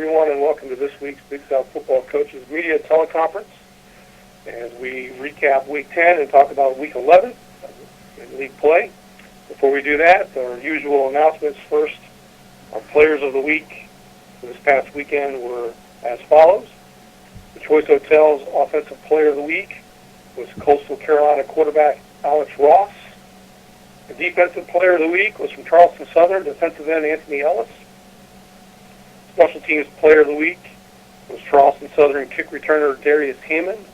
everyone, and welcome to this week's Big South Football Coaches Media Teleconference. As we recap Week 10 and talk about Week 11 in league play. Before we do that, our usual announcements first. Our players of the week for this past weekend were as follows. The Choice Hotels Offensive Player of the Week was Coastal Carolina quarterback Alex Ross. The Defensive Player of the Week was from Charleston Southern defensive end Anthony Ellis. Special Teams Player of the Week was Charleston Southern kick returner Darius Hammond.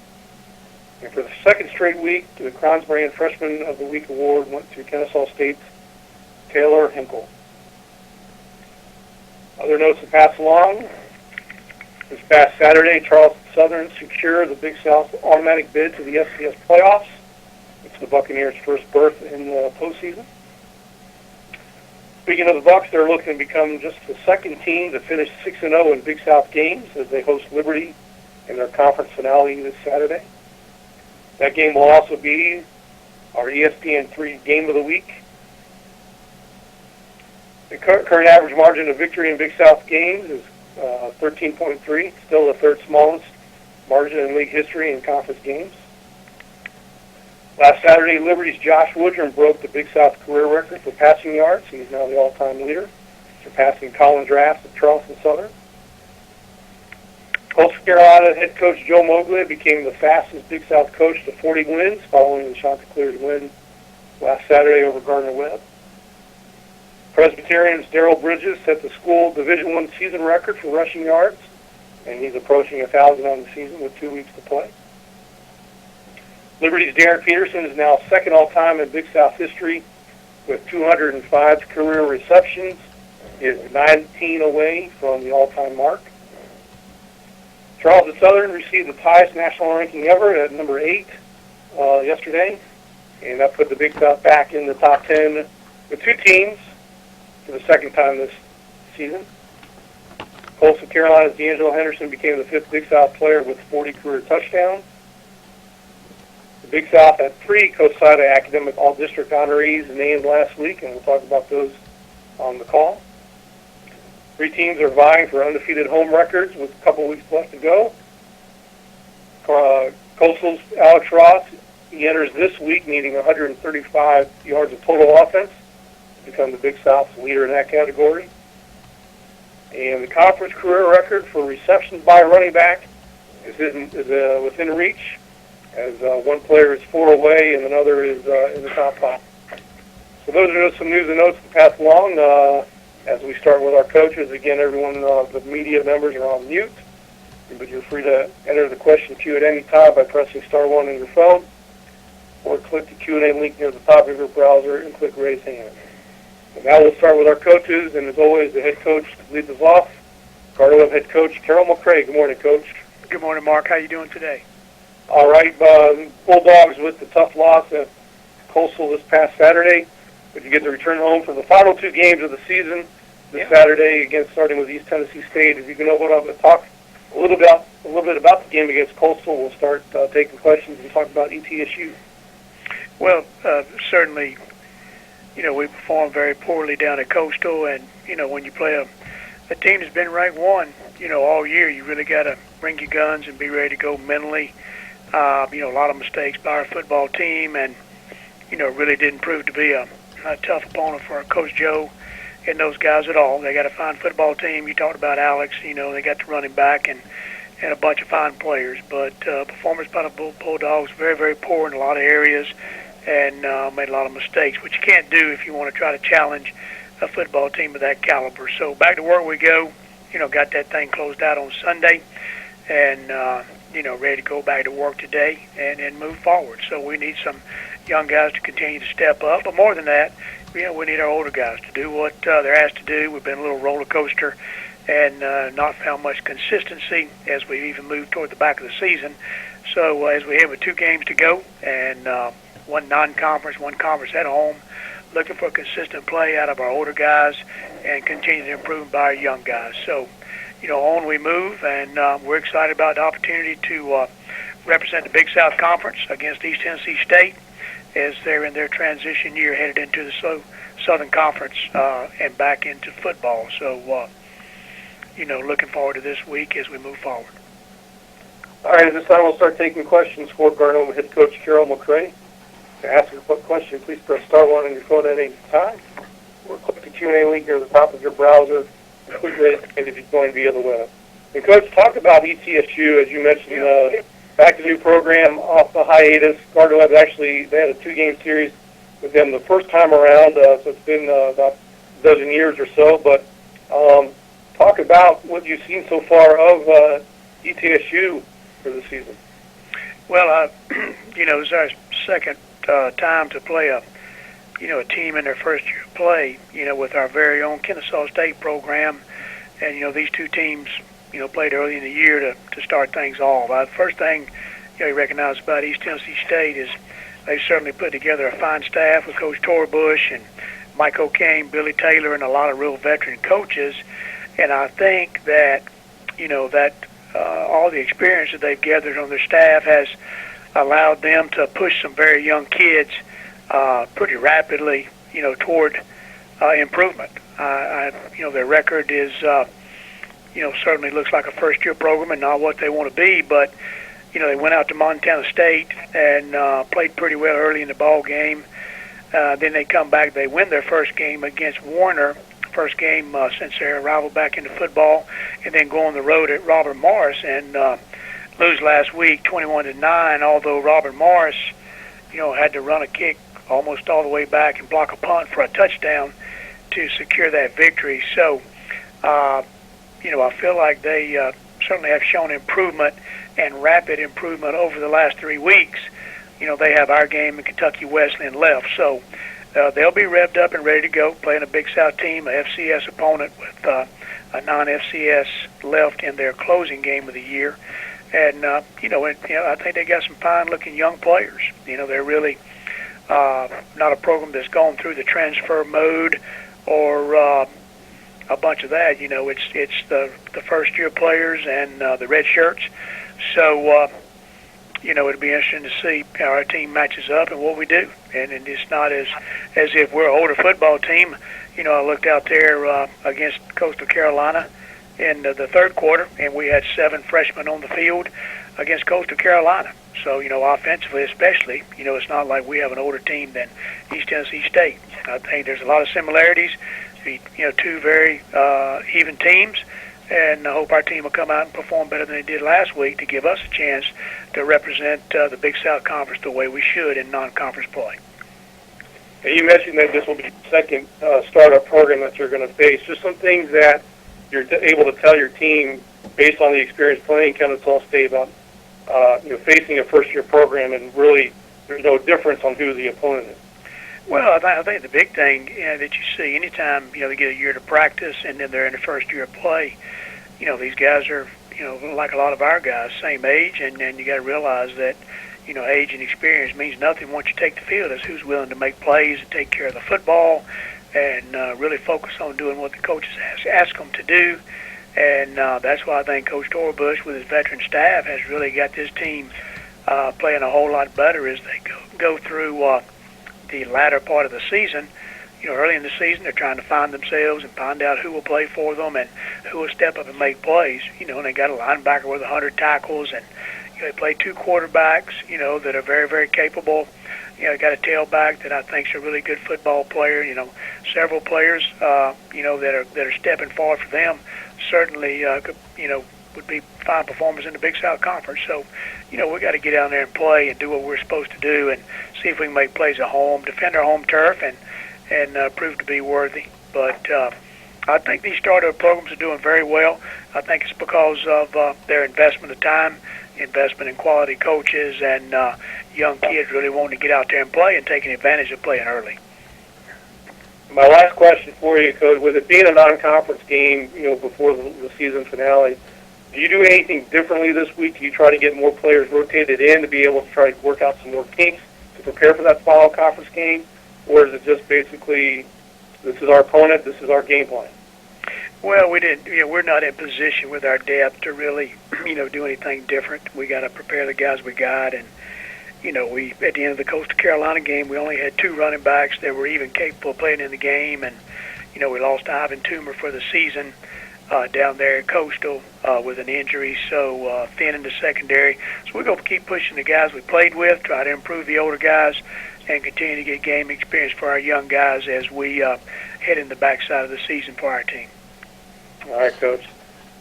And for the second straight week, the Crowns Brand Freshman of the Week award went to Kennesaw State's Taylor Hinkle. Other notes to pass along. This past Saturday, Charleston Southern secured the Big South automatic bid to the FCS playoffs. It's the Buccaneers' first berth in the postseason. Speaking of the Bucs, they're looking to become just the second team to finish 6-0 in Big South games as they host Liberty in their conference finale this Saturday. That game will also be our ESPN3 Game of the Week. The current average margin of victory in Big South games is 13.3, still the third smallest margin in league history in conference games. Last Saturday, Liberty's Josh Woodrum broke the Big South career record for passing yards. He's now the all-time leader, surpassing Colin Draft of Charleston Southern. Coastal Carolina head coach Joe Moglia became the fastest Big South coach to 40 wins following the Chanticleer's win last Saturday over Gardner-Webb. Presbyterian's Darrell Bridges set the school Division I season record for rushing yards, and he's approaching 1,000 on the season with 2 weeks to play. Liberty's Darren Peterson is now second all-time in Big South history with 205 career receptions. He is 19 away from the all-time mark. Charleston Southern received the highest national ranking ever at number 8 yesterday, and that put the Big South back in the top 10 with 2 teams for the second time this season. Coastal Carolina's D'Angelo Henderson became the 5th Big South player with 40 career touchdowns. The Big South had 3 Coast Side academic all-district honorees named last week, and we'll talk about those on the call. 3 teams are vying for undefeated home records with a couple weeks left to go. Coastal's Alex Ross, he enters this week needing 135 yards of total offense to become the Big South's leader in that category. And the conference career record for receptions by a running back is within reach, as one player is 4 away and another is in the top 5. So those are just some news and notes to pass along. As we start with our coaches, again, everyone, the media members are on mute, but you're free to enter the question queue at any time by pressing star 1 on your phone, or click the Q&A link near the top of your browser and click raise hand. And now we'll start with our coaches, and as always, the head coach leads us off, Gardner-Webb head coach Carroll McCray. Good morning, Coach. Good morning, Mark. How you doing today? All right, Bulldogs with the tough loss at Coastal this past Saturday, but you get to return home for the final 2 games of the season this Saturday, again starting with East Tennessee State. If you can open up and talk a little bit about the game against Coastal, we'll start taking questions and talk about ETSU. Well, certainly, we performed very poorly down at Coastal, and when you play a team that's been ranked 1, all year, you really got to bring your guns and be ready to go mentally. A lot of mistakes by our football team, and really didn't prove to be a tough opponent for Coach Joe and those guys at all. They got a fine football team. You talked about Alex. They got the running back and a bunch of fine players. But performance by the Bulldogs very, very poor in a lot of areas, and made a lot of mistakes, which you can't do if you want to try to challenge a football team of that caliber. So back to work we go. Got that thing closed out on Sunday, and ready to go back to work today and move forward. So we need some young guys to continue to step up, but more than that, we need our older guys to do what they're asked to do. We've been a little roller coaster and not found much consistency as we even moved toward the back of the season. So as we have 2 games to go, and 1 non-conference, 1 conference at home, looking for consistent play out of our older guys and continue to improve by our young guys. So, on we move, and we're excited about the opportunity to represent the Big South Conference against East Tennessee State as they're in their transition year headed into the Southern Conference and back into football. So, looking forward to this week as we move forward. All right, at this time we'll start taking questions for Gardner-Webb head coach Carroll McCray. To ask a question, please press star 1 on your phone at any time, or click the Q&A link near the top of your browser. Click it if you're going via the web. And Coach, talk about ETSU, as you mentioned, back to the new program off the hiatus. Gardner-Webb actually, they had a 2-game series with them the first time around, so it's been about a dozen years or so. But talk about what you've seen so far of ETSU for the season. Well, it's our second time to play a team in their first year of play, with our very own Kennesaw State program. And, these two teams, played early in the year to start things off. The first thing, you recognize about East Tennessee State is they certainly put together a fine staff with Coach Torbush and Mike O'Kane, Billy Taylor, and a lot of real veteran coaches. And I think that, all the experience that they've gathered on their staff has allowed them to push some very young kids pretty rapidly, toward improvement. Their record is, certainly looks like a first-year program and not what they want to be, but, they went out to Montana State and played pretty well early in the ball game. Then they come back, they win their first game against Warner, first game since their arrival back into football, and then go on the road at Robert Morris and lose last week 21-9, although Robert Morris, had to run a kick almost all the way back and block a punt for a touchdown to secure that victory. So, I feel like they certainly have shown improvement and rapid improvement over the last 3 weeks. They have our game in Kentucky Wesleyan left. So they'll be revved up and ready to go, playing a Big South team, a FCS opponent with a non-FCS left in their closing game of the year. And, I think they got some fine-looking young players. They're really not a program that's gone through the transfer mode or a bunch of that. It's the first-year players and the red shirts. So, it'll be interesting to see how our team matches up and what we do. And it's not as if we're an older football team. I looked out there against Coastal Carolina in the third quarter, and we had 7 freshmen on the field against Coastal Carolina. So, offensively especially, it's not like we have an older team than East Tennessee State. I think there's a lot of similarities. Two very even teams, and I hope our team will come out and perform better than they did last week to give us a chance to represent the Big South Conference the way we should in non-conference play. And you mentioned that this will be the second startup program that you're going to face. Just some things that you're able to tell your team based on the experience playing Kennesaw State about facing a first-year program, and really there's no difference on who the opponent is. Well, I think the big thing that you see anytime they get a year to practice and then they're in the first year of play, these guys are like a lot of our guys, same age, and you got to realize that age and experience means nothing once you take the field. It's who's willing to make plays and take care of the football and really focus on doing what the coaches ask them to do. And that's why I think Coach Torbush with his veteran staff has really got this team playing a whole lot better as they go through the latter part of the season. Early in the season, they're trying to find themselves and find out who will play for them and who will step up and make plays. And they got a linebacker with 100 tackles, and they play 2 quarterbacks, that are very, very capable. They got a tailback that I think is a really good football player. Several players, that are stepping forward for them certainly, would be fine performers in the Big South Conference. So, we got to get down there and play and do what we're supposed to do and see if we can make plays at home, defend our home turf, and prove to be worthy. But I think these startup programs are doing very well. I think it's because of their investment of time, investment in quality coaches, and young kids really wanting to get out there and play and taking advantage of playing early. My last question for you, Coach, with it being a non-conference game, before the season finale, do you do anything differently this week? Do you try to get more players rotated in to be able to try to work out some more kinks to prepare for that final conference game? Or is it just basically, this is our opponent, this is our game plan? Well, we didn't. We're not in position with our depth to really, do anything different. We got to prepare the guys we got, and we at the end of the Coastal Carolina game, we only had 2 running backs that were even capable of playing in the game, and we lost Ivan Toomer for the season. down there at Coastal with an injury, so thin in the secondary. So we're going to keep pushing the guys we played with, try to improve the older guys, and continue to get game experience for our young guys as we head in the backside of the season for our team. All right, Coach.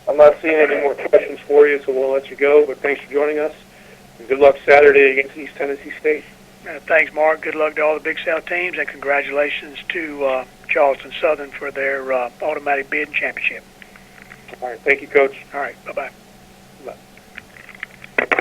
I'm not seeing any more questions for you, so we'll let you go, but thanks for joining us. And good luck Saturday against East Tennessee State. Thanks, Mark. Good luck to all the Big South teams, and congratulations to Charleston Southern for their automatic bid championship. All right, thank you, Coach. All right, bye-bye.